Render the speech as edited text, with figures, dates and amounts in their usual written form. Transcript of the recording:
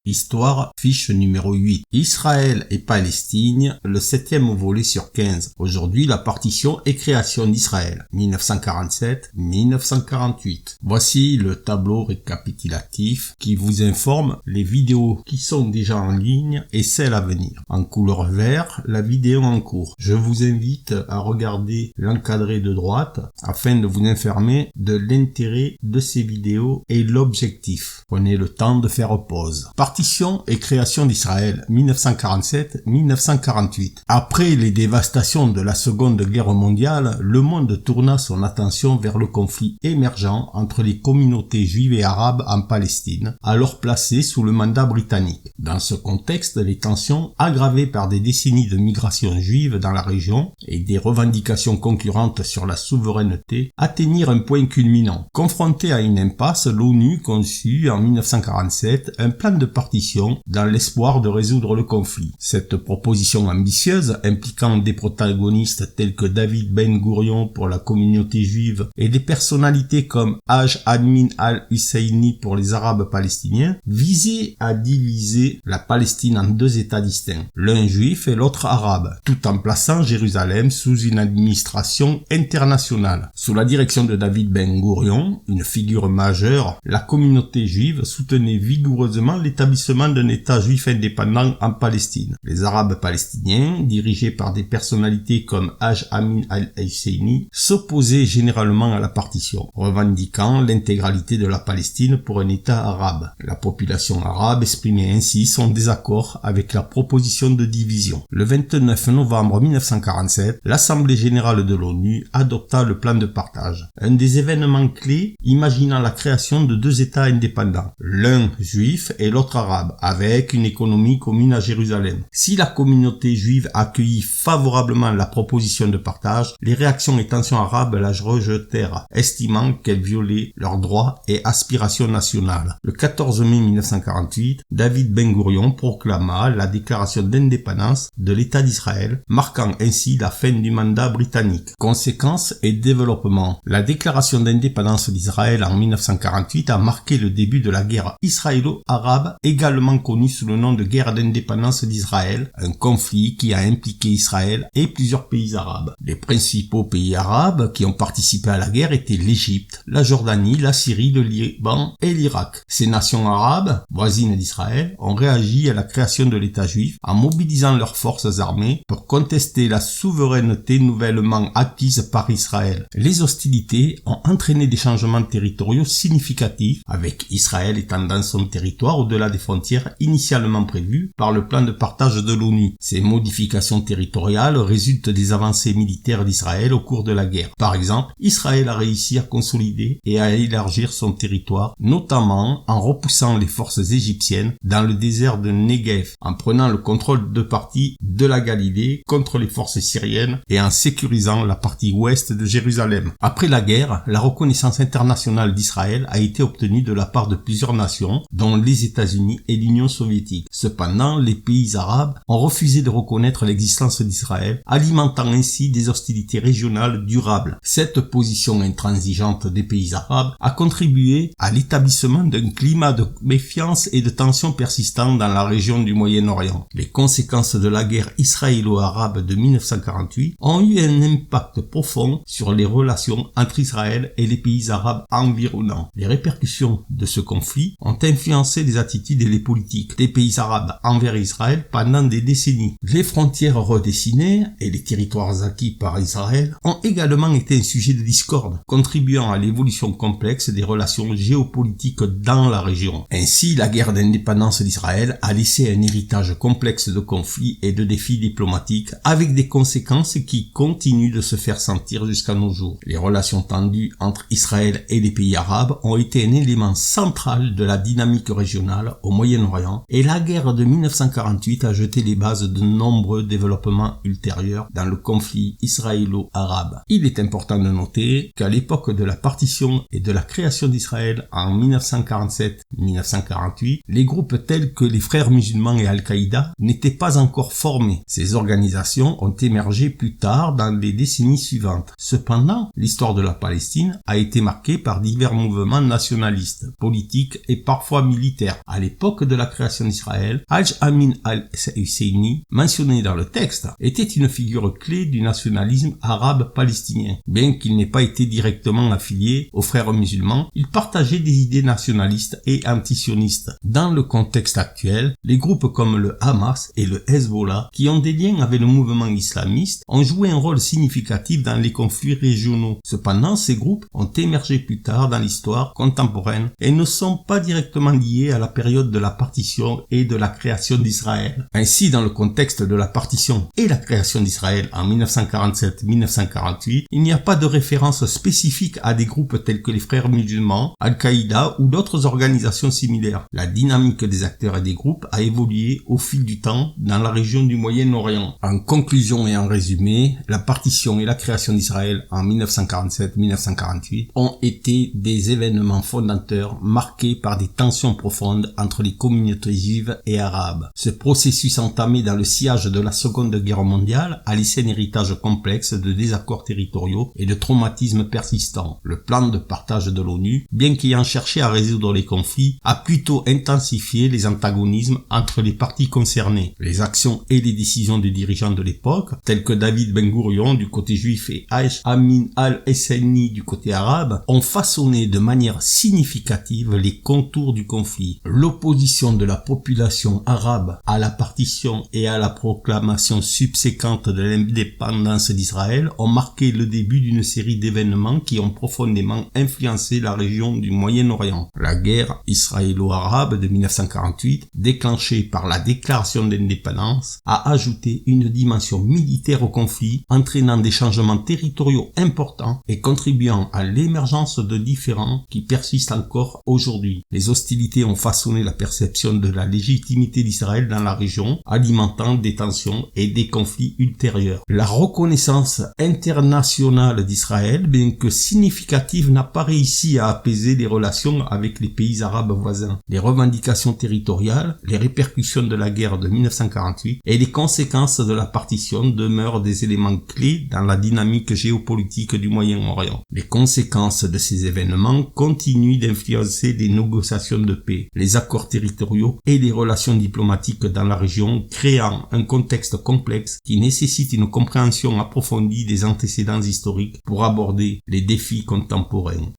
Histoire, fiche numéro 8. Israël et Palestine, le 7e volet sur 15. Aujourd'hui, la partition et création d'Israël, 1947-1948. Voici le tableau récapitulatif qui vous informe les vidéos qui sont déjà en ligne et celles à venir. En couleur vert, la vidéo en cours. Je vous invite à regarder l'encadré de droite afin de vous informer de l'intérêt de ces vidéos et l'objectif. Prenez le temps de faire pause. Partition et création d'Israël, 1947-1948. Après les dévastations de la Seconde Guerre mondiale, le monde tourna son attention vers le conflit émergent entre les communautés juives et arabes en Palestine, alors placées sous le mandat britannique. Dans ce contexte, les tensions, aggravées par des décennies de migration juive dans la région et des revendications concurrentes sur la souveraineté, atteignirent un point culminant. Confronté à une impasse, l'ONU conçut en 1947 un plan de partition dans l'espoir de résoudre le conflit. Cette proposition ambitieuse, impliquant des protagonistes tels que David Ben Gourion pour la communauté juive et des personnalités comme Haj Amin al-Husseini pour les Arabes palestiniens, visait à diviser la Palestine en deux États distincts, l'un juif et l'autre arabe, tout en plaçant Jérusalem sous une administration internationale. Sous la direction de David Ben Gourion, une figure majeure, la communauté juive soutenait vigoureusement l'établissement d'un État juif indépendant en Palestine. Les Arabes palestiniens, dirigés par des personnalités comme Haj Amin al-Husseini, s'opposaient généralement à la partition, revendiquant l'intégralité de la Palestine pour un État arabe. La population arabe exprimait ainsi son désaccord avec la proposition de division. Le 29 novembre 1947, l'Assemblée générale de l'ONU adopta le plan de partage, un des événements clés imaginant la création de deux États indépendants, l'un juif et l'autre arabe, avec une économie commune à Jérusalem. Si la communauté juive accueillit favorablement la proposition de partage, les réactions et tensions arabes la rejetèrent, estimant qu'elle violait leurs droits et aspirations nationales. Le 14 mai 1948, David Ben Gourion proclama la déclaration d'indépendance de l'État d'Israël, marquant ainsi la fin du mandat britannique. Conséquences et développement. La déclaration d'indépendance d'Israël en 1948 a marqué le début de la guerre israélo-arabe, également connue sous le nom de guerre d'indépendance d'Israël, un conflit qui a impliqué Israël et plusieurs pays arabes. Les principaux pays arabes qui ont participé à la guerre étaient l'Égypte, la Jordanie, la Syrie, le Liban et l'Irak. Ces nations arabes, voisines d'Israël, ont réagi à la création de l'État juif en mobilisant leurs forces armées pour contester la souveraineté nouvellement acquise par Israël. Les hostilités ont entraîné des changements territoriaux significatifs, avec Israël étendant son territoire au-delà des frontières initialement prévues par le plan de partage de l'ONU. Ces modifications territoriales résultent des avancées militaires d'Israël au cours de la guerre. Par exemple, Israël a réussi à consolider et à élargir son territoire, notamment en repoussant les forces égyptiennes dans le désert de Negev, en prenant le contrôle de partie de la Galilée contre les forces syriennes et en sécurisant la partie ouest de Jérusalem. Après la guerre, la reconnaissance internationale d'Israël a été obtenue de la part de plusieurs nations, dont les États-Unis et l'Union soviétique. Cependant, les pays arabes ont refusé de reconnaître l'existence d'Israël, alimentant ainsi des hostilités régionales durables. Cette position intransigeante des pays arabes a contribué à l'établissement d'un climat de méfiance et de tension persistant dans la région du Moyen-Orient. Les conséquences de la guerre israélo-arabe de 1948 ont eu un impact profond sur les relations entre Israël et les pays arabes environnants. Les répercussions de ce conflit ont influencé les attitudes et les politiques des pays arabes envers Israël pendant des décennies. Les frontières redessinées et les territoires acquis par Israël ont également été un sujet de discorde, contribuant à l'évolution complexe des relations géopolitiques dans la région. Ainsi, la guerre d'indépendance d'Israël a laissé un héritage complexe de conflits et de défis diplomatiques, avec des conséquences qui continuent de se faire sentir jusqu'à nos jours. Les relations tendues entre Israël et les pays arabes ont été un élément central de la dynamique régionale au Moyen-Orient, et la guerre de 1948 a jeté les bases de nombreux développements ultérieurs dans le conflit israélo-arabe. Il est important de noter qu'à l'époque de la partition et de la création d'Israël en 1947-1948, les groupes tels que les Frères musulmans et Al-Qaïda n'étaient pas encore formés. Ces organisations ont émergé plus tard dans les décennies suivantes. Cependant, l'histoire de la Palestine a été marquée par divers mouvements nationalistes, politiques et parfois militaires. À l'époque l'époque de la création d'Israël, Haj Amin al-Husseini, mentionné dans le texte, était une figure clé du nationalisme arabe palestinien. Bien qu'il n'ait pas été directement affilié aux frères musulmans, il partageait des idées nationalistes et antisionistes. Dans le contexte actuel, les groupes comme le Hamas et le Hezbollah, qui ont des liens avec le mouvement islamiste, ont joué un rôle significatif dans les conflits régionaux. Cependant, ces groupes ont émergé plus tard dans l'histoire contemporaine et ne sont pas directement liés à la période de la partition et de la création d'Israël. Ainsi, dans le contexte de la partition et la création d'Israël en 1947-1948, il n'y a pas de référence spécifique à des groupes tels que les frères musulmans, Al-Qaïda ou d'autres organisations similaires. La dynamique des acteurs et des groupes a évolué au fil du temps dans la région du Moyen-Orient. En conclusion et en résumé, la partition et la création d'Israël en 1947-1948 ont été des événements fondateurs marqués par des tensions profondes entre les communautés juives et arabes. Ce processus entamé dans le sillage de la Seconde Guerre mondiale a laissé un héritage complexe de désaccords territoriaux et de traumatismes persistants. Le plan de partage de l'ONU, bien qu'ayant cherché à résoudre les conflits, a plutôt intensifié les antagonismes entre les parties concernées. Les actions et les décisions des dirigeants de l'époque, tels que David Ben Gourion du côté juif et Haj Amin al-Husseini du côté arabe, ont façonné de manière significative les contours du conflit. L'opposition de la population arabe à la partition et à la proclamation subséquente de l'indépendance d'Israël ont marqué le début d'une série d'événements qui ont profondément influencé la région du Moyen-Orient. La guerre israélo-arabe de 1948, déclenchée par la déclaration d'indépendance, a ajouté une dimension militaire au conflit, entraînant des changements territoriaux importants et contribuant à l'émergence de différends qui persistent encore aujourd'hui. Les hostilités ont façonné la perception de la légitimité d'Israël dans la région, alimentant des tensions et des conflits ultérieurs. La reconnaissance internationale d'Israël, bien que significative, n'a pas réussi à apaiser les relations avec les pays arabes voisins. Les revendications territoriales, les répercussions de la guerre de 1948 et les conséquences de la partition demeurent des éléments clés dans la dynamique géopolitique du Moyen-Orient. Les conséquences de ces événements continuent d'influencer les négociations de paix, les accords territoriaux et les relations diplomatiques dans la région, créant un contexte complexe qui nécessite une compréhension approfondie des antécédents historiques pour aborder les défis contemporains.